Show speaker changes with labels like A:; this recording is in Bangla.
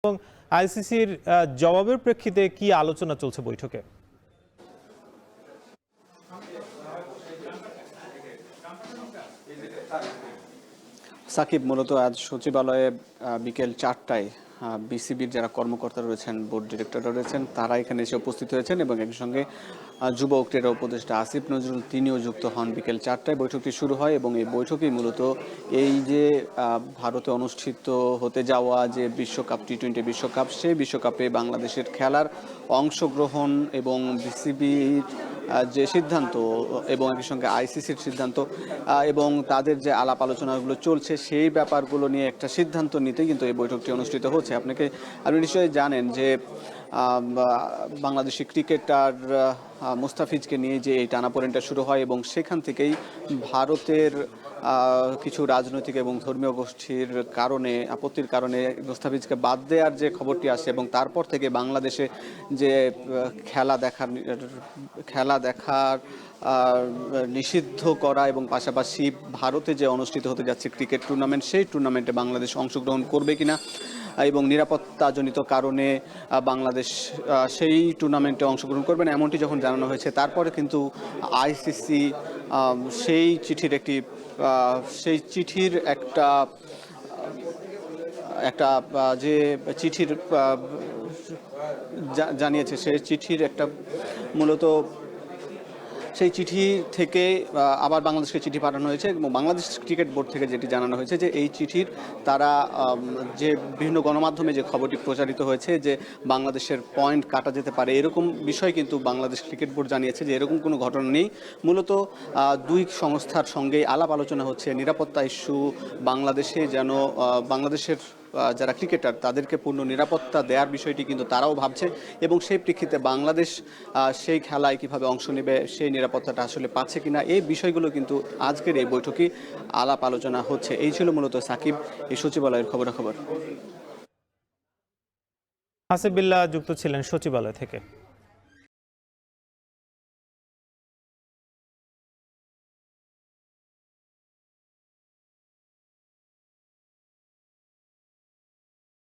A: এবং আইসিসির জবাবের প্রেক্ষিতে কি আলোচনা চলছে বৈঠকে?
B: সাকিব, মূলত আজ সচিবালয়ে বিকেল 4টায় বিসিবির যারা কর্মকর্তা রয়েছেন, বোর্ড ডিরেক্টররা রয়েছেন, তারা এখানে এসে উপস্থিত হয়েছেন এবং একই সঙ্গে যুব ও ক্রীড়া উপদেষ্টা আসিফ নজরুল তিনিও যুক্ত হন। বিকেল 4টায় বৈঠকটি শুরু হয় এবং এই বৈঠকেই মূলত এই যে ভারতে অনুষ্ঠিত হতে যাওয়া যে বিশ্বকাপ, টি-20 বিশ্বকাপ, সেই বিশ্বকাপে বাংলাদেশের খেলার অংশগ্রহণ এবং বিসিবির যে সিদ্ধান্ত এবং একই সঙ্গে আইসিসির সিদ্ধান্ত এবং তাদের যে আলাপ আলোচনাগুলো চলছে সেই ব্যাপারগুলো নিয়ে একটা সিদ্ধান্ত নিতে কিন্তু এই বৈঠকটি অনুষ্ঠিত হচ্ছে। আপনি নিশ্চয়ই জানেন যে বাংলাদেশি ক্রিকেটার মুস্তাফিজকে নিয়ে যে এই টানাপোড়েনটা শুরু হয় এবং সেখান থেকেই ভারতের কিছু রাজনৈতিক এবং ধর্মীয় গোষ্ঠীর কারণে, আপত্তির কারণে মুস্তাফিজকে বাদ দেওয়ার যে খবরটি আসে এবং তারপর থেকে বাংলাদেশে যে খেলা দেখার নিষিদ্ধ করা এবং পাশাপাশি ভারতে যে অনুষ্ঠিত হতে যাচ্ছে ক্রিকেট টুর্নামেন্ট, সেই টুর্নামেন্টে বাংলাদেশ অংশগ্রহণ করবে কিনা এবং নিরাপত্তাজনিত কারণে বাংলাদেশ সেই টুর্নামেন্টে অংশগ্রহণ করবে না এমনটি যখন জানানো হয়েছে, তারপরে কিন্তু আইসিসি সেই চিঠির একটা যে চিঠির জানিয়েছে, সেই চিঠির একটা মূলত সেই চিঠি থেকে আবার বাংলাদেশকে চিঠি পাঠানো হয়েছে এবং বাংলাদেশ ক্রিকেট বোর্ড থেকে যেটি জানানো হয়েছে যে এই চিঠির তারা যে বিভিন্ন গণমাধ্যমে যে খবরটি প্রচারিত হয়েছে যে বাংলাদেশের পয়েন্ট কাটা যেতে পারে, এরকম বিষয় কিন্তু বাংলাদেশ ক্রিকেট বোর্ড জানিয়েছে যে এরকম কোনো ঘটনা নেই। মূলত দুই সংস্থার সঙ্গেই আলাপ আলোচনা হচ্ছে নিরাপত্তা ইস্যু, বাংলাদেশে যেন বাংলাদেশের যারা ক্রিকেটার তাদেরকে পূর্ণ নিরাপত্তা দেওয়ার বিষয়টি কিন্তু তারাও ভাবছে এবং সেই প্রেক্ষিতে বাংলাদেশ সেই খেলায় কিভাবে অংশ নেবে, সেই নিরাপত্তাটা আসলে পাচ্ছে কিনা, এই বিষয়গুলো কিন্তু আজকের এই বৈঠকে আলাপ আলোচনা হচ্ছে। এই ছিল মূলত সাকিব এই সচিবালয়ের খবরাখবর।
A: হাসিবুল্লাহ যুক্ত ছিলেন সচিবালয় থেকে।